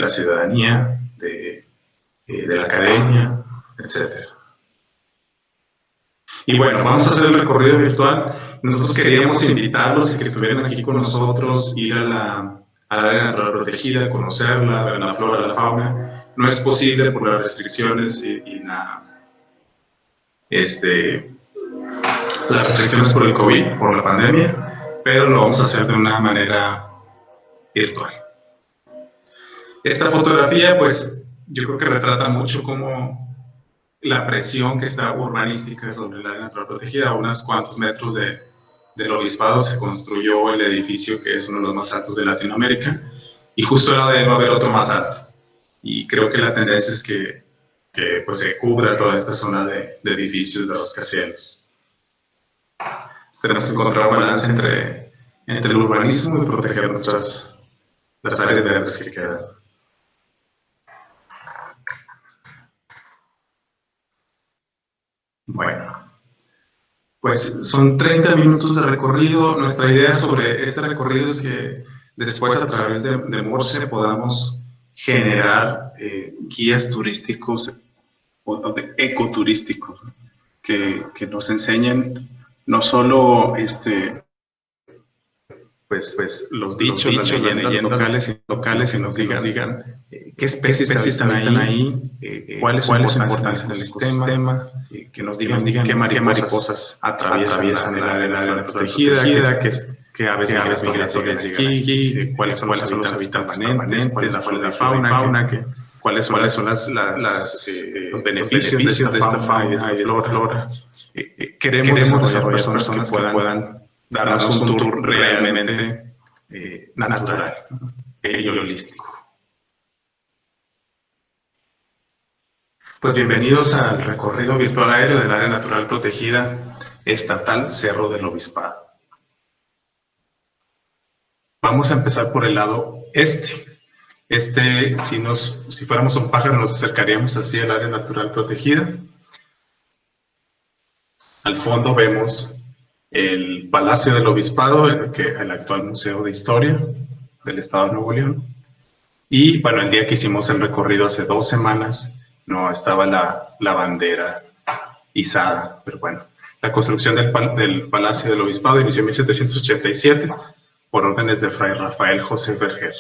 la ciudadanía, de la academia, etc. Y bueno, vamos a hacer el recorrido virtual. Nosotros queríamos invitarlos a que estuvieran aquí con nosotros, ir a la área natural protegida, conocerla, ver la flora, la fauna. No es posible por las restricciones y las restricciones por el COVID, por la pandemia, pero lo vamos a hacer de una manera virtual. Esta fotografía, pues, yo creo que retrata mucho cómo la presión que está urbanística sobre el área natural protegida. A unos cuantos metros del obispado se construyó el edificio que es uno de los más altos de Latinoamérica, y justo al lado de él va a haber otro más alto. Y creo que la tendencia es que pues, se cubra toda esta zona de edificios de rascacielos. Tenemos que encontrar un balance entre el urbanismo y proteger las áreas verdes que quedan. Bueno, pues son 30 minutos de recorrido. Nuestra idea sobre este recorrido es que después, a través de Morse, podamos generar guías turísticos o ecoturísticos, ¿no? que nos enseñen no solo pues los dichos, las leyendas locales, y nos digan qué especies habitan ahí, cuál es su importancia en el ecosistema, que nos digan qué mariposas atraviesan el área protegida, qué aves migratorias llegan aquí, cuáles son los habitantes permanentes, cuál es la fauna, cuáles son los beneficios de esta fauna y de esta flora. Queremos desarrollar personas que puedan darnos un tour realmente natural y holístico. Pues bienvenidos al recorrido virtual aéreo del área natural protegida estatal Cerro del Obispado. Vamos a empezar por el lado este. Si fuéramos un pájaro, nos acercaríamos así al área natural protegida. Al fondo vemos el Palacio del Obispado, el actual Museo de Historia del Estado de Nuevo León. Y bueno, el día que hicimos el recorrido hace 2 semanas, no estaba la bandera izada, pero bueno, la construcción del Palacio del Obispado inició en 1787 por órdenes de Fray Rafael José Verger.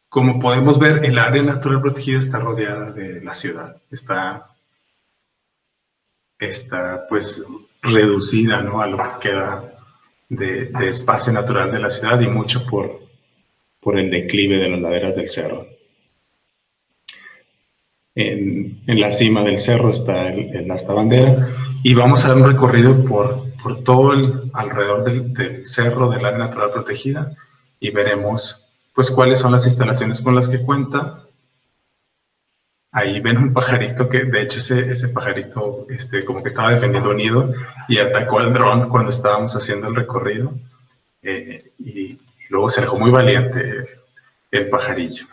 Como podemos ver, el área natural protegida está rodeada de la ciudad, está pues reducida, ¿no?, a lo que queda de espacio natural de la ciudad, y mucho por el declive de las laderas del cerro. En la cima del cerro está el asta bandera, y vamos a dar un recorrido por todo alrededor del cerro, del área natural protegida, y veremos pues cuáles son las instalaciones con las que cuenta. Ahí ven un pajarito que, de hecho, ese pajarito como que estaba defendiendo un nido y atacó al dron cuando estábamos haciendo el recorrido. Y luego se alejó muy valiente el pajarillo.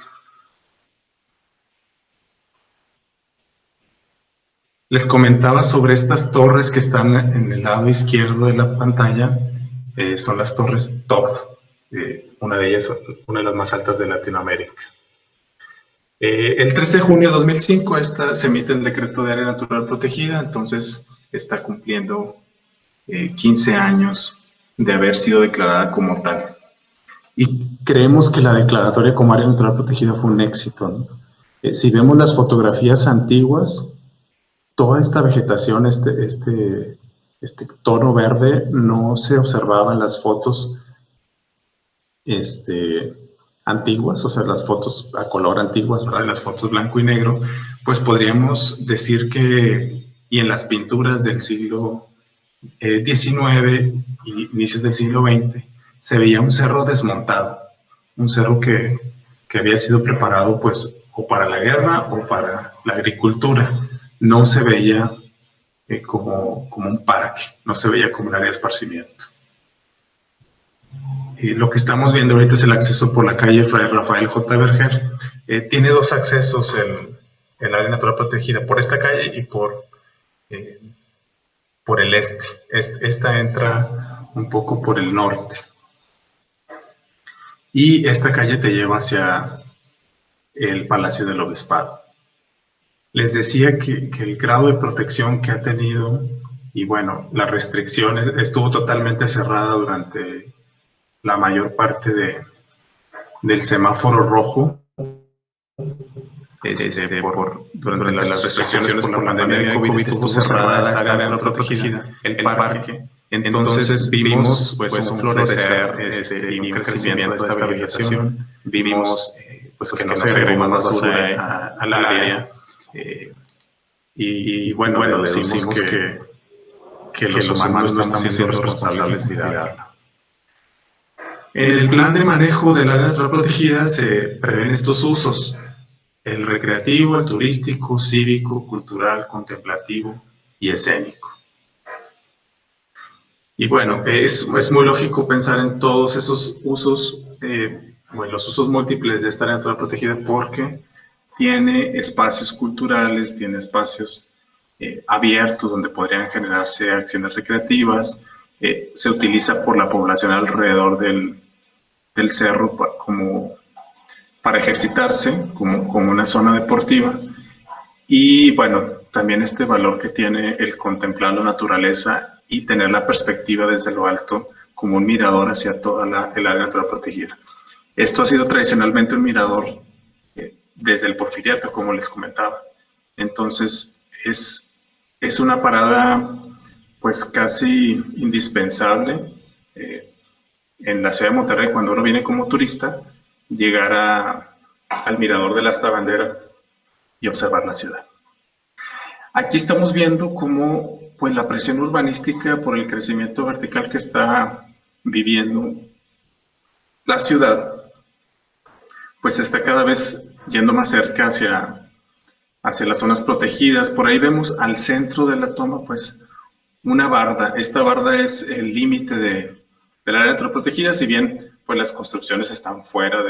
Les comentaba sobre estas torres que están en el lado izquierdo de la pantalla. Son las torres top. Una de ellas, una de las más altas de Latinoamérica. El 13 de junio de 2005 se emite el decreto de área natural protegida, entonces está cumpliendo 15 años de haber sido declarada como tal. Y creemos que la declaratoria como área natural protegida fue un éxito, ¿no? Si vemos las fotografías antiguas, toda esta vegetación, este tono verde, no se observaba en las fotos antiguas, o sea, las fotos a color antiguas, ¿verdad? Las fotos blanco y negro, pues podríamos decir que, y en las pinturas del siglo XIX y inicios del siglo XX, se veía un cerro desmontado, un cerro que había sido preparado pues o para la guerra o para la agricultura. No se veía como un parque, no se veía como un área de esparcimiento. Lo que estamos viendo ahorita es el acceso por la calle Fray Rafael J. Verger. Tiene 2 accesos el área natural protegida, por esta calle y por el este. Esta entra un poco por el norte. Y esta calle te lleva hacia el Palacio del Obispado. Les decía que el grado de protección que ha tenido, y bueno, las restricciones, estuvo totalmente cerrada durante la mayor parte del semáforo rojo, durante las restricciones por la pandemia de COVID estuvo cerrada esta área natural protegida, el parque. Entonces vimos pues un florecer y un crecimiento de esta vegetación. Vimos pues que no se agregó más basura al área. Y bueno, deducimos que los humanos no estamos siendo responsables de cuidarla. En el plan de manejo del área natural protegida se prevén estos usos: el recreativo, el turístico, cívico, cultural, contemplativo y escénico. Y bueno, es muy lógico pensar en todos esos usos, los usos múltiples de esta área natural protegida, porque tiene espacios culturales, tiene espacios abiertos donde podrían generarse acciones recreativas, se utiliza por la población alrededor del cerro para ejercitarse, como una zona deportiva. Y bueno, también este valor que tiene el contemplar la naturaleza y tener la perspectiva desde lo alto como un mirador hacia toda el área natural protegida. Esto ha sido tradicionalmente un mirador desde el Porfiriato, como les comentaba. Entonces es una parada pues casi indispensable en la ciudad de Monterrey, cuando uno viene como turista, llegar al mirador de la Asta Bandera y observar la ciudad. Aquí estamos viendo cómo pues, la presión urbanística por el crecimiento vertical que está viviendo la ciudad, pues está cada vez yendo más cerca hacia las zonas protegidas. Por ahí vemos al centro de la toma pues una barda. Esta barda es el límite del área natural protegida, si bien pues las construcciones están fuera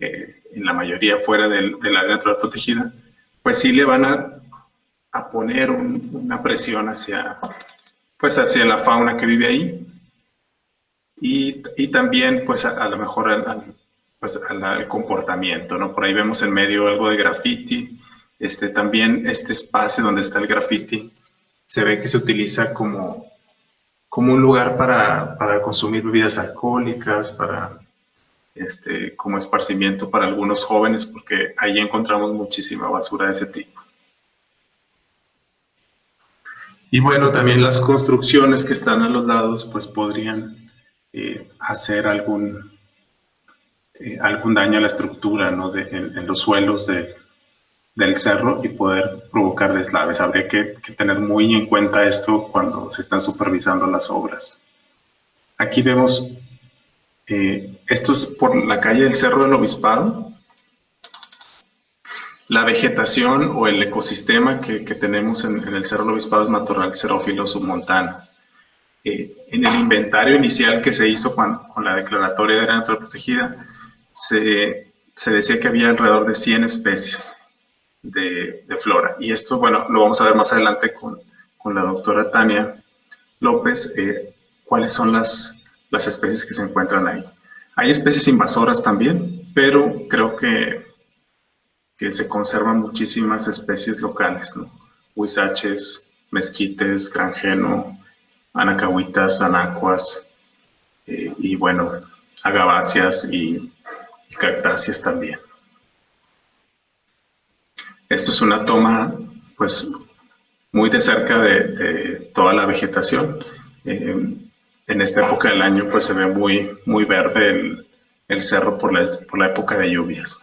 en la mayoría fuera del área natural protegida, pues sí le van a poner una presión hacia la fauna que vive ahí y también pues a lo mejor al comportamiento, ¿no? Por ahí vemos en medio algo de graffiti. También este espacio donde está el graffiti se ve que se utiliza como un lugar para consumir bebidas alcohólicas, como esparcimiento para algunos jóvenes, porque ahí encontramos muchísima basura de ese tipo. Y bueno, también las construcciones que están a los lados pues podrían hacer algún daño a la estructura, ¿no? en los suelos del cerro y poder provocar deslaves. Habría que tener muy en cuenta esto cuando se están supervisando las obras. Aquí vemos, esto es por la calle del Cerro del Obispado. La vegetación o el ecosistema que tenemos en el Cerro del Obispado es matorral xerófilo submontano. En el inventario inicial que se hizo con la declaratoria de área natural protegida, se decía que había alrededor de 100 especies de flora. Y esto, bueno, lo vamos a ver más adelante con la doctora Tania López, cuáles son las especies que se encuentran ahí. Hay especies invasoras también, pero creo que se conservan muchísimas especies locales, ¿no? Huizaches, mezquites, granjeno, anacahuitas, anacuas, y bueno, agaváceas y cactáceas también. Esto es una toma, pues, muy de cerca de toda la vegetación. En esta época del año, pues, se ve muy, muy verde el cerro por la época de lluvias.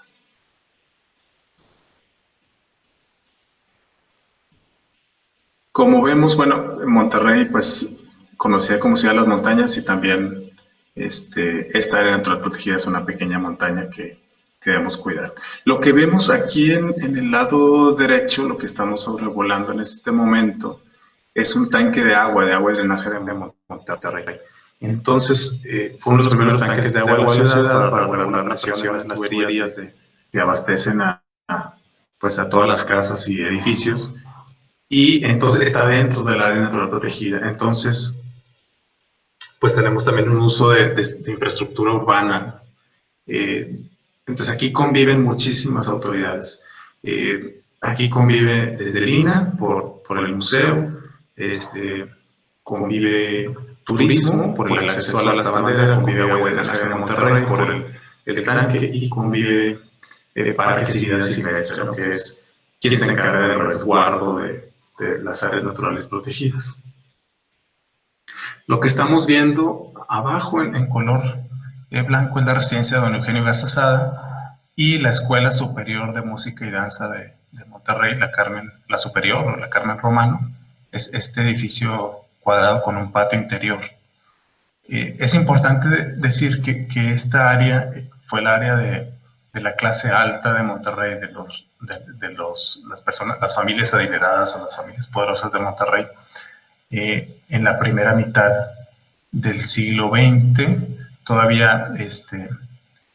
Como vemos, bueno, en Monterrey, pues, conocida como Ciudad de las Montañas, y también esta área natural protegida es una pequeña montaña que debemos cuidar. Lo que vemos aquí en el lado derecho, lo que estamos sobrevolando en este momento, es un tanque de agua y drenaje de Monterrey. Entonces, fue uno de los primeros tanques de agua de la ciudad para regular la presión en las tuberías que abastecen a todas las casas y edificios. Y entonces está dentro del área natural protegida. Entonces, pues tenemos también un uso de infraestructura urbana Entonces aquí conviven muchísimas autoridades. Aquí convive desde el INAH por el museo, convive turismo por el acceso a esta bandera, convive Agua de Drenaje de Monterrey por el tanque y convive Parques y Vida Silvestre, ¿no? Que es quien se encarga del resguardo de las áreas naturales protegidas. Lo que estamos viendo abajo en color blanco es la residencia de don Eugenio Garza Sada y la Escuela Superior de Música y Danza de Monterrey, la Superior o la Carmen Romano. Es este edificio cuadrado con un patio interior. Es importante decir que esta área fue el área de la clase alta de Monterrey, las familias adineradas o las familias poderosas de Monterrey. En la primera mitad del siglo XX, todavía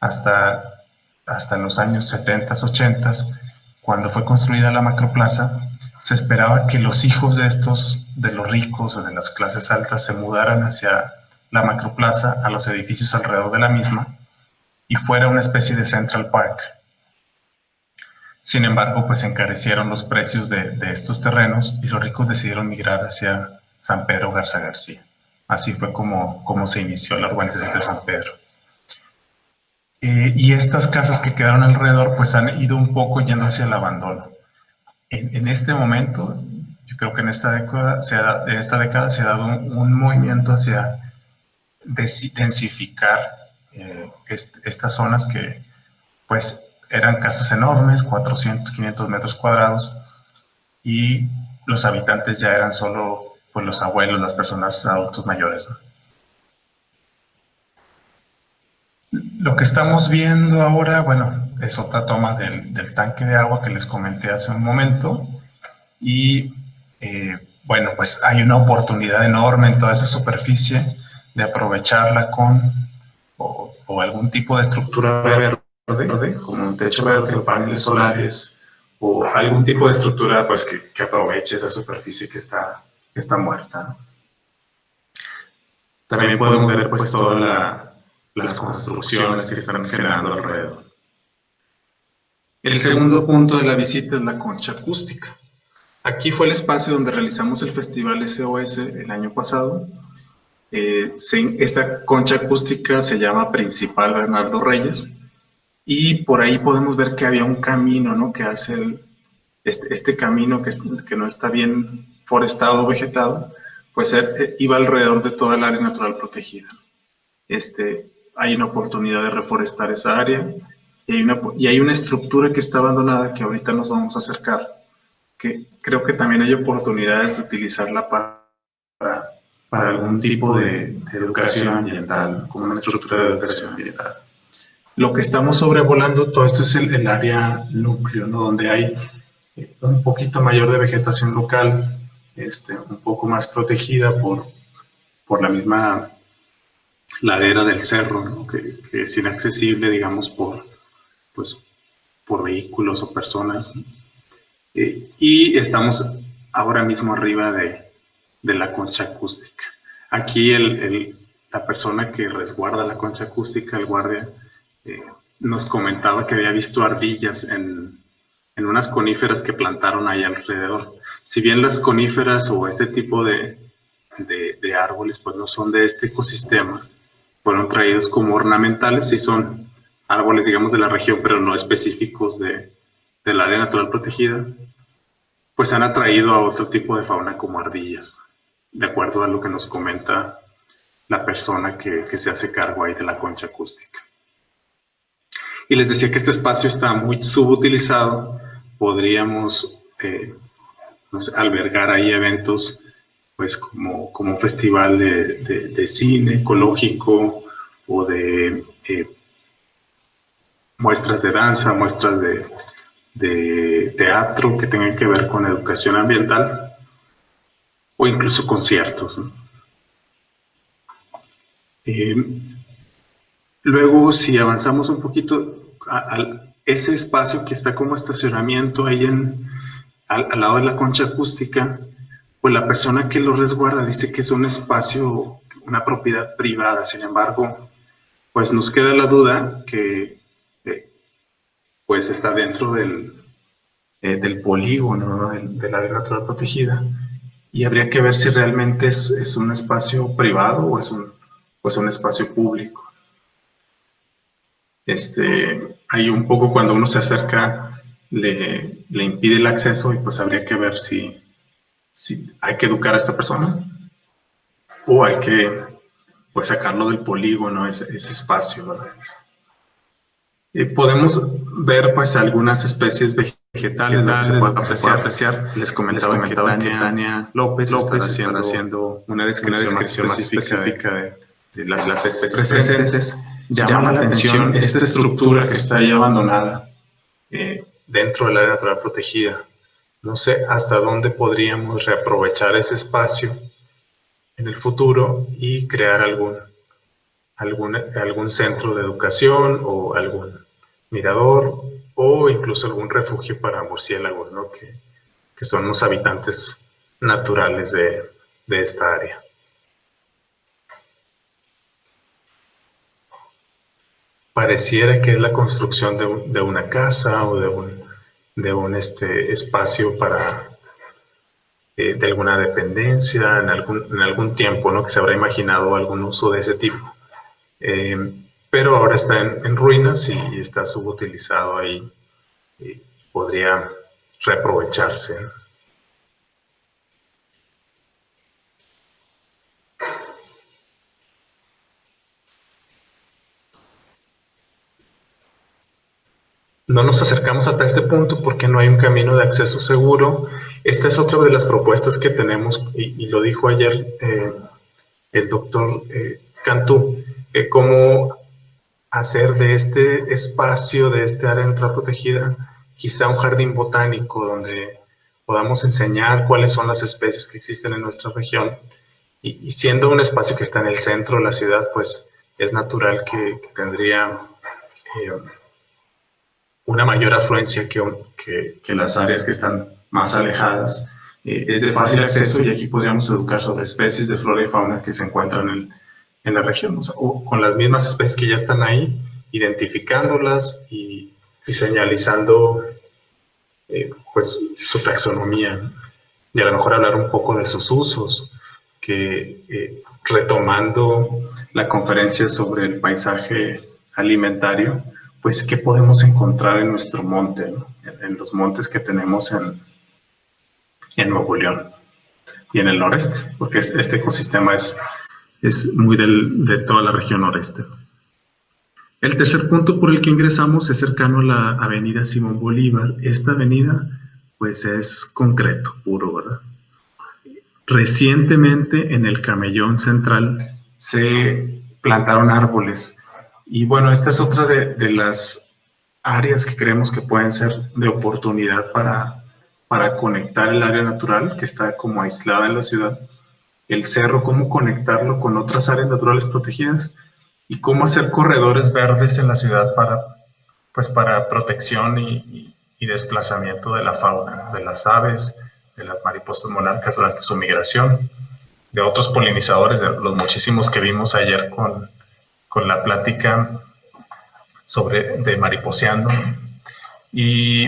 hasta los años 70, 80, cuando fue construida la Macroplaza, se esperaba que los hijos de los ricos o de las clases altas se mudaran hacia la Macroplaza, a los edificios alrededor de la misma, y fuera una especie de Central Park. Sin embargo, pues encarecieron los precios de estos terrenos y los ricos decidieron migrar hacia San Pedro Garza García. Así fue como se inició la urbanización de San Pedro. Y estas casas que quedaron alrededor pues han ido un poco yendo hacia el abandono. En este momento, yo creo que en esta década se ha dado un movimiento hacia densificar estas zonas que pues eran casas enormes, 400, 500 metros cuadrados, y los habitantes ya eran solo pues, los abuelos, las personas adultos mayores, ¿no? Lo que estamos viendo ahora, bueno, es otra toma del tanque de agua que les comenté hace un momento, y bueno, pues hay una oportunidad enorme en toda esa superficie de aprovecharla con o algún tipo de estructura verde, como un techo verde o paneles solares, o algún tipo de estructura pues, que aproveche esa superficie que está muerta, ¿no? También podemos ver pues todas las construcciones que están generando alrededor. El segundo punto de la visita es la concha acústica. Aquí fue el espacio donde realizamos el festival SOS el año pasado. Esta concha acústica se llama Principal Bernardo Reyes, y por ahí podemos ver que había un camino, ¿no? Que hace este camino que no está bien forestado o vegetado, pues iba alrededor de toda el área natural protegida. Hay una oportunidad de reforestar esa área y hay una estructura que está abandonada que ahorita nos vamos a acercar, que creo que también hay oportunidades de utilizarla para algún tipo de educación ambiental, como una estructura de educación ambiental. Lo que estamos sobrevolando, todo esto es el área núcleo, ¿no? Donde hay un poquito mayor de vegetación local, un poco más protegida por la misma ladera del cerro, ¿no? que es inaccesible, digamos, por vehículos o personas, ¿no? Y estamos ahora mismo arriba de la concha acústica. Aquí la persona que resguarda la concha acústica, el guardia, nos comentaba que había visto ardillas en unas coníferas que plantaron ahí alrededor. Si bien las coníferas o este tipo de árboles pues no son de este ecosistema, fueron traídos como ornamentales, sí son árboles, digamos, de la región, pero no específicos del área natural protegida, pues han atraído a otro tipo de fauna como ardillas, de acuerdo a lo que nos comenta la persona que se hace cargo ahí de la concha acústica. Y les decía que este espacio está muy subutilizado, podríamos no sé, albergar ahí eventos pues como un festival de cine ecológico o de muestras de danza, muestras de teatro que tengan que ver con educación ambiental o incluso conciertos, ¿no? Luego, si avanzamos un poquito, ese espacio que está como estacionamiento ahí al lado de la concha acústica, pues la persona que lo resguarda dice que es un espacio, una propiedad privada. Sin embargo, pues nos queda la duda que pues está dentro del polígono, ¿no? Del área natural protegida. Y habría que ver si realmente es un espacio privado o es un espacio público. Ahí un poco cuando uno se acerca le impide el acceso y pues habría que ver si hay que educar a esta persona o hay que pues sacarlo del polígono, ese espacio, ¿verdad? Podemos ver pues algunas especies vegetales, lo que se puede apreciar. Les comentaba que Tania López estará haciendo una descripción más específica de las especies presentes. Llama la atención esta estructura que está ahí abandonada dentro del área natural protegida. No sé hasta dónde podríamos reaprovechar ese espacio en el futuro y crear algún centro de educación o algún mirador o incluso algún refugio para murciélagos, ¿no? que son los habitantes naturales de esta área. Pareciera que es la construcción de una casa o de un espacio para de alguna dependencia en algún tiempo, ¿no? Que se habrá imaginado algún uso de ese tipo. Pero ahora está en ruinas y está subutilizado ahí y podría reaprovecharse. No nos acercamos hasta este punto porque no hay un camino de acceso seguro. Esta es otra de las propuestas que tenemos y lo dijo ayer el doctor Cantú, cómo hacer de este espacio, de este área natural protegida, quizá un jardín botánico donde podamos enseñar cuáles son las especies que existen en nuestra región. Y siendo un espacio que está en el centro de la ciudad, pues es natural que tendría una mayor afluencia que las áreas que están más alejadas. Es de fácil acceso y aquí podríamos educar sobre especies de flora y fauna que se encuentran en la región, o con las mismas especies que ya están ahí, identificándolas y señalizando pues su taxonomía, y a lo mejor hablar un poco de sus usos, que retomando la conferencia sobre el paisaje alimentario, pues qué podemos encontrar en nuestro monte, ¿no? En los montes que tenemos en Nuevo León y en el noreste, porque este ecosistema es muy de toda la región noreste. El tercer punto por el que ingresamos es cercano a la avenida Simón Bolívar. Esta avenida pues es concreto puro, ¿verdad? Recientemente en el Camellón Central se plantaron árboles y bueno, esta es otra de las áreas que creemos que pueden ser de oportunidad para conectar el área natural que está como aislada en la ciudad, el cerro, cómo conectarlo con otras áreas naturales protegidas y cómo hacer corredores verdes en la ciudad para protección y desplazamiento de la fauna, de las aves, de las mariposas monarcas durante su migración, de otros polinizadores, de los muchísimos que vimos ayer con la plática de mariposeando, y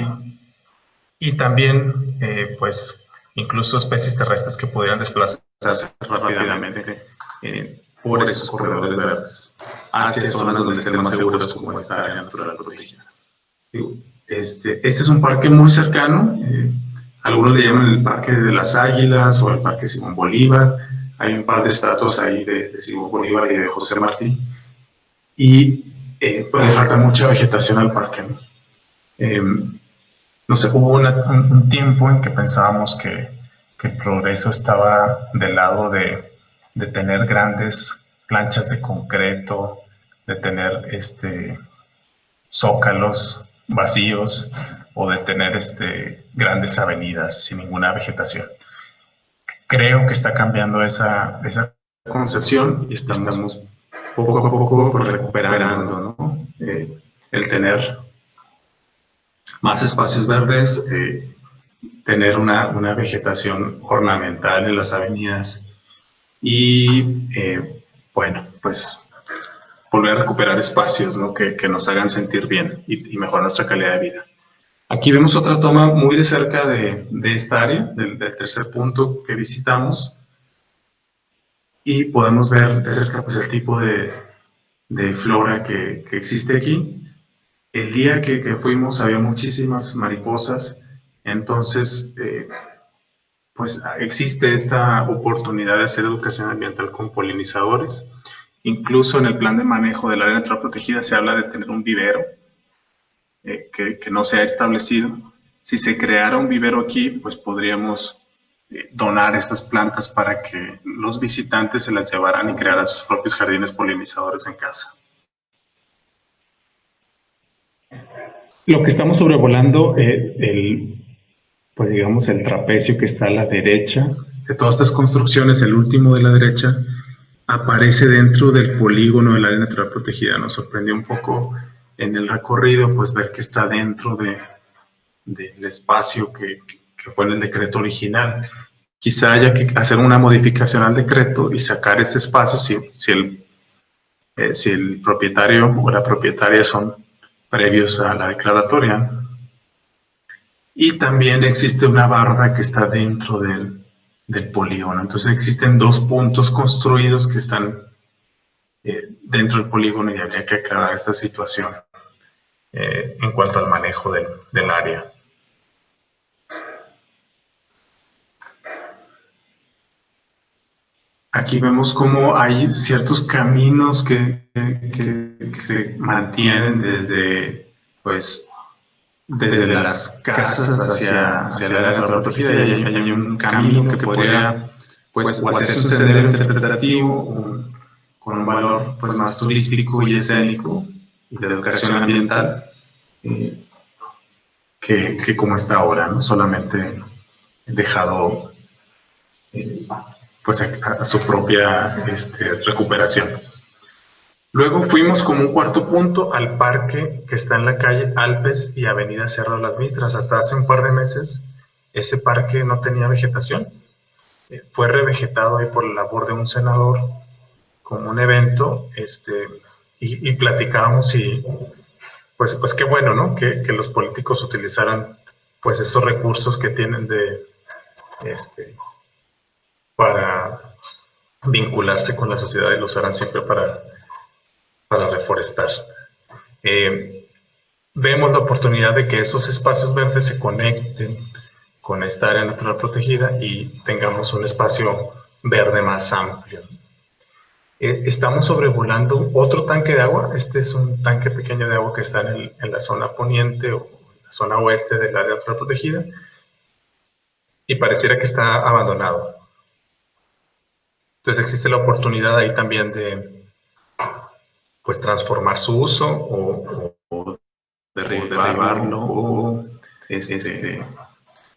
también pues incluso especies terrestres que pudieran desplazarse rápidamente por esos corredores verdes hacia zonas donde estén más seguros como esta área natural protegida. Este es un parque muy cercano, algunos le llaman el Parque de las Águilas o el Parque Simón Bolívar. Hay un par de estatuas ahí de Simón Bolívar y de José Martí, y pues le falta mucha vegetación al parque, ¿no? No sé, hubo un tiempo en que pensábamos que el progreso estaba del lado de tener grandes planchas de concreto, de tener zócalos vacíos o de tener grandes avenidas sin ninguna vegetación. Creo que está cambiando esa concepción y estamos poco a poco recuperando, ¿no? El tener más espacios verdes, tener una vegetación ornamental en las avenidas y bueno, pues volver a recuperar espacios, ¿no? que nos hagan sentir bien y mejorar nuestra calidad de vida. Aquí vemos otra toma muy de cerca de esta área, del tercer punto que visitamos, y podemos ver de cerca pues, el tipo de flora que existe aquí. El día que fuimos había muchísimas mariposas, entonces pues existe esta oportunidad de hacer educación ambiental con polinizadores. Incluso en el plan de manejo del área natural protegida se habla de tener un vivero que no se ha establecido. Si se creara un vivero aquí, pues podríamos donar estas plantas para que los visitantes se las llevaran y crearan sus propios jardines polinizadores en casa. Lo que estamos sobrevolando, pues digamos el trapecio que está a la derecha de todas estas construcciones, el último de la derecha, aparece dentro del polígono del área natural protegida. Nos sorprendió un poco en el recorrido, pues ver que está dentro del espacio que fue en el decreto original. Quizá haya que hacer una modificación al decreto y sacar ese espacio si el propietario o la propietaria son previos a la declaratoria. Y también existe una barra que está dentro del polígono. Entonces existen dos puntos construidos que están dentro del polígono y habría que aclarar esta situación en cuanto al manejo del área. Aquí vemos cómo hay ciertos caminos que se mantienen desde las casas hacia el área natural protegida, y hay un camino que podría pues, o hacerse un sendero interpretativo con un valor pues, más turístico y escénico y de educación ambiental que como está ahora, ¿no? Solamente dejado pues a su propia recuperación. Luego fuimos como un cuarto punto al parque que está en la calle Alpes y Avenida Cerro de las Mitras. Hasta hace un par de meses ese parque no tenía vegetación. Fue revegetado ahí por la labor de un senador como un evento y platicábamos y pues qué bueno, ¿no? Que los políticos utilizaran pues esos recursos que tienen para vincularse con la sociedad y lo usarán siempre para reforestar. Vemos la oportunidad de que esos espacios verdes se conecten con esta área natural protegida y tengamos un espacio verde más amplio. Estamos sobrevolando otro tanque de agua. Este es un tanque pequeño de agua que está en la zona poniente o la zona oeste del área natural protegida y pareciera que está abandonado. Entonces existe la oportunidad ahí también de pues transformar su uso o derribarlo o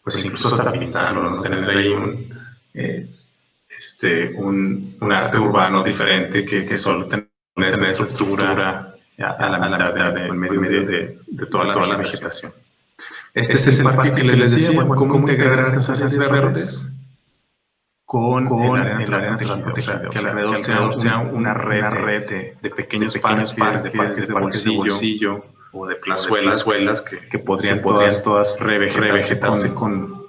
pues incluso hasta pintarlo, ¿no? Tener ahí un arte urbano diferente que solo tener esa estructura a la mitad del medio de toda la vegetación. Este es el parque que les decía, bueno, cómo integrar estas áreas verdes con el área natural protegida, que alrededor sea una red de pequeños parques de bolsillo o de plazuelas que podrían todas revegetarse con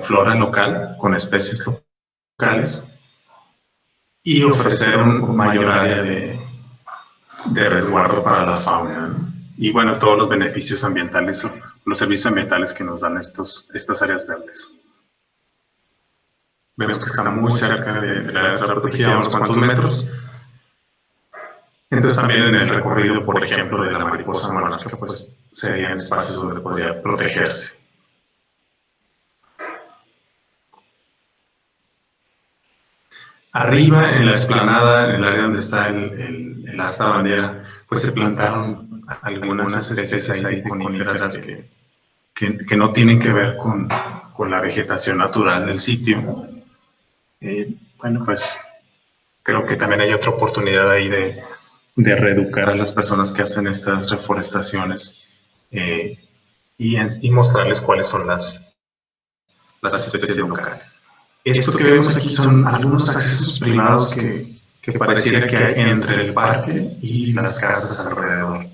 flora local, con especies locales y ofrecer un mayor área de resguardo para la fauna, ¿no? Y bueno, todos los beneficios ambientales, los servicios ambientales que nos dan estas áreas verdes. Vemos que está muy cerca de la área protegida, unos cuantos metros. Entonces también en el recorrido, por ejemplo, de la mariposa monarca, pues serían espacios donde podría protegerse. Arriba, en la explanada, en el área donde está el asta bandera, pues se plantaron algunas especies ahí de coníferas que no tienen que ver con la vegetación natural del sitio. Bueno, pues creo que también hay otra oportunidad ahí de reeducar a las personas que hacen estas reforestaciones y mostrarles cuáles son las especies locales. Esto que vemos aquí son algunos accesos privados que que pareciera que hay entre el parque y las casas alrededor.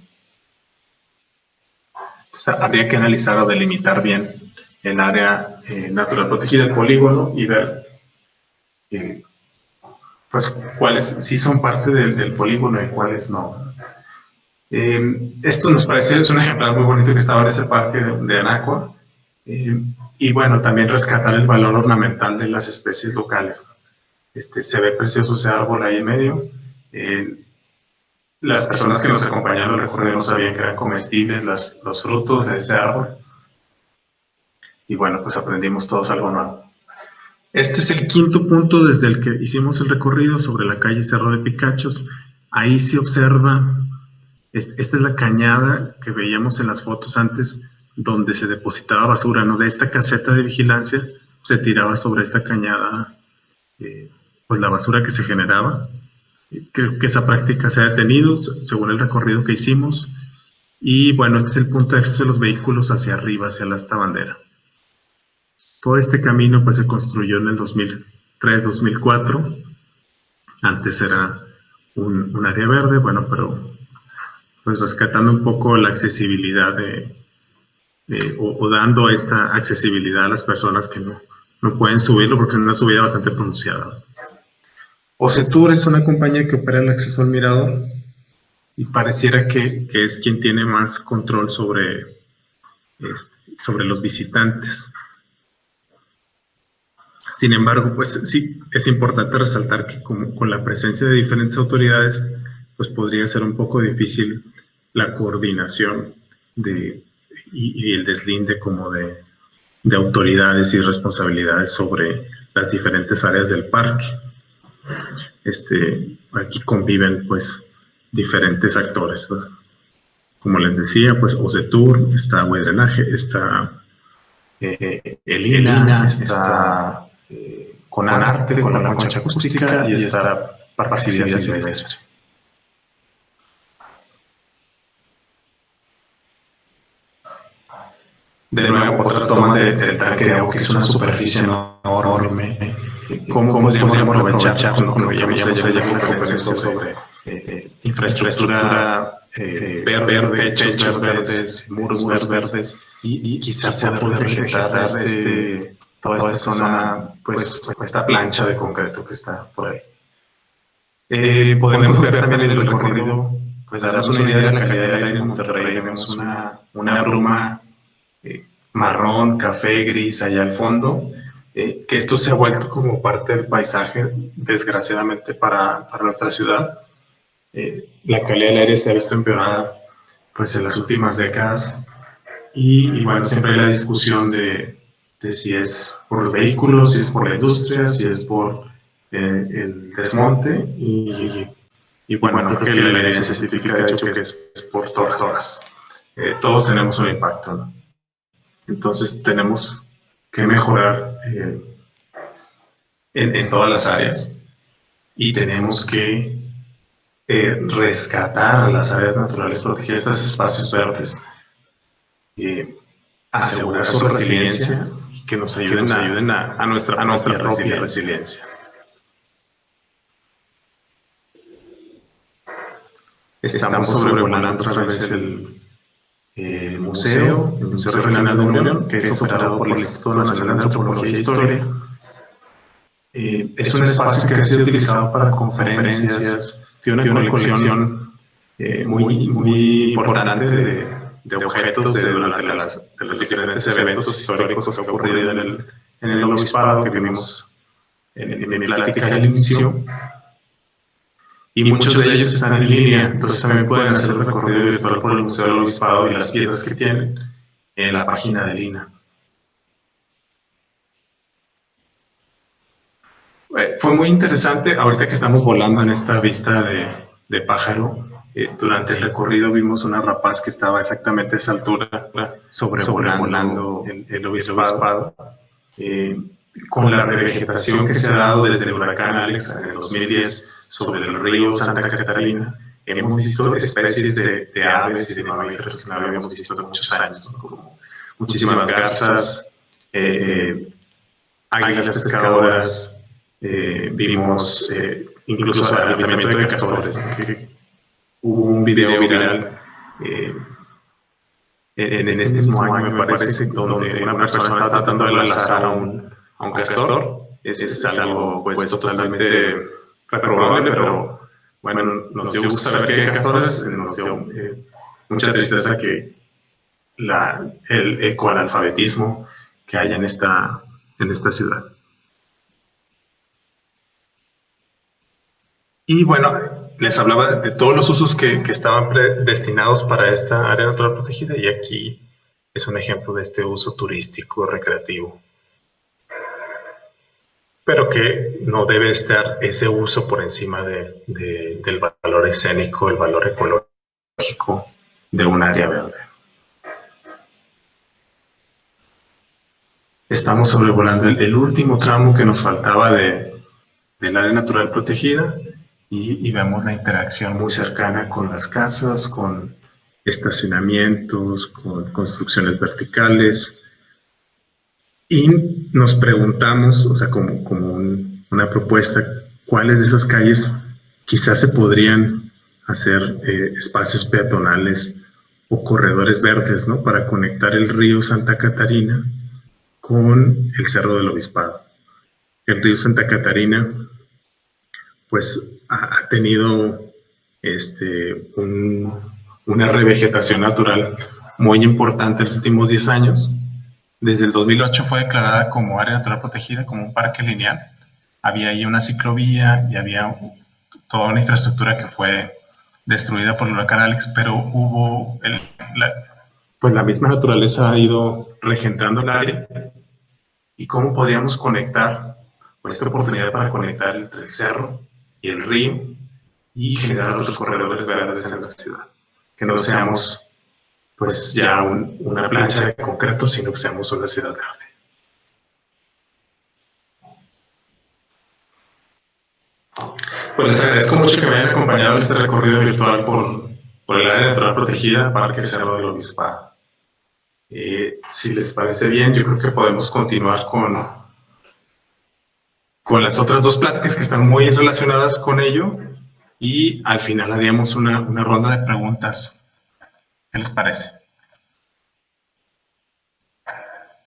Entonces, habría que analizar o delimitar bien el área natural protegida, el polígono, y ver pues cuáles sí son parte del polígono y cuáles no. Esto nos parece, es un ejemplar muy bonito que estaba en ese parque de Anacua, y bueno, también rescatar el valor ornamental de las especies locales. Se ve precioso ese árbol ahí en medio. Las personas que nos acompañaron al recorrido no sabían que eran comestibles los frutos de ese árbol, y bueno, pues aprendimos todos algo nuevo. Este es el quinto punto desde el que hicimos el recorrido sobre la calle Cerro de Picachos. Ahí se observa, esta es la cañada que veíamos en las fotos antes, donde se depositaba basura, ¿no? De esta caseta de vigilancia se tiraba sobre esta cañada pues la basura que se generaba. Creo que esa práctica se ha detenido según el recorrido que hicimos. Y bueno, este es el punto de acceso de los vehículos hacia arriba, hacia la esta bandera. Todo este camino pues se construyó en el 2003-2004. Antes era un área verde, bueno, pero pues rescatando un poco la accesibilidad o dando esta accesibilidad a las personas que no pueden subirlo porque es una subida bastante pronunciada. Osetur es una compañía que opera el acceso al mirador y pareciera que es quien tiene más control sobre los visitantes. Sin embargo, pues sí, es importante resaltar que con la presencia de diferentes autoridades, pues podría ser un poco difícil la coordinación y el deslinde como de autoridades y responsabilidades sobre las diferentes áreas del parque. Aquí conviven pues diferentes actores, ¿verdad? Como les decía, pues Osetur, está Agua y Drenaje, está el INA, está Conarte, con la concha acústica, y está Parcividad Silvestre. De nuevo, otra toma del tanque de agua, que es una superficie enorme. ¿Cómo podríamos aprovechar cuando veíamos allá una conferencia sobre infraestructura verde, techos verdes, muros verdes, y quizás poder vegetar toda esta zona, pues esta plancha de concreto que está por ahí? Podemos ver también en el recorrido, pues darnos una idea de la calidad del aire en Monterrey. Vemos una bruma marrón, café, gris allá al fondo, que esto se ha vuelto como parte del paisaje, desgraciadamente para nuestra ciudad. La calidad del aire se ha visto empeorada pues en las últimas décadas, y bueno, siempre hay la discusión de si es por los vehículos, si es por la industria, si es por el desmonte, y bueno, creo que la evidencia científica ha dicho que es por todas. Todos tenemos un impacto, ¿no? Entonces tenemos que mejorar en todas las áreas, y tenemos que rescatar las áreas naturales protegidas, estos espacios verdes, asegurar su resiliencia y que nos ayuden a nuestra propia resiliencia. Estamos sobrevolando otra vez el Museo Regional de Unión, que es operado por el Instituto Nacional de Antropología e Historia. Es un espacio que ha sido utilizado para conferencias, tiene una colección muy importante de objetos durante los diferentes eventos históricos que han ocurrido en el obispado, que vimos en mi plática al inicio. Y muchos de ellos están en línea, entonces también pueden hacer el recorrido virtual por el Museo del Obispado y las piezas que tienen en la página del INA. Fue muy interesante, ahorita que estamos volando en esta vista de pájaro, durante el recorrido vimos una rapaz que estaba exactamente a esa altura, sobrevolando el obispado. Con la revegetación que se ha dado desde el huracán Alex en el 2010 sobre el río Santa Catarina, hemos visto especies de aves y de mamíferos que no habíamos visto en muchos años, ¿no? Como muchísimas garzas, águilas pescadoras, vimos incluso avistamiento de castores, que hubo un video viral en este mismo año, me parece, donde una persona estaba tratando de lanzar a un castor. Es algo pues totalmente reprobable, pero bueno, nos dio gusto saber que hay castores, nos dio mucha tristeza que el ecoanalfabetismo que hay en esta ciudad. Y bueno, les hablaba de todos los usos que estaban destinados para esta área natural protegida, y aquí es un ejemplo de este uso turístico recreativo. Pero que no debe estar ese uso por encima del valor escénico, el valor ecológico de un área verde. Estamos sobrevolando el último tramo que nos faltaba del área natural protegida, y vemos la interacción muy cercana con las casas, con estacionamientos, con construcciones verticales. Y nos preguntamos, o sea, como una propuesta, ¿cuáles de esas calles quizás se podrían hacer espacios peatonales o corredores verdes, ¿no?, para conectar el río Santa Catarina con el Cerro del Obispado? El río Santa Catarina, pues, ha tenido una revegetación natural muy importante en los últimos 10 años. Desde el 2008 fue declarada como área natural protegida, como un parque lineal. Había ahí una ciclovía y había toda una infraestructura que fue destruida por el huracán Alex, pero hubo pues la misma naturaleza ha ido regenerando el área. ¿Y cómo podríamos conectar, pues, esta oportunidad para conectar entre el cerro y el río y generar otros corredores verdes en la ciudad? Que no seamos pues ya una plancha de concreto, sino que seamos una ciudad verde. Pues les agradezco mucho que me hayan acompañado en este recorrido virtual por el área natural protegida Parque Cerro del Obispado. Si les parece bien, yo creo que podemos continuar con las otras dos pláticas que están muy relacionadas con ello, y al final haríamos una ronda de preguntas. ¿Qué les parece?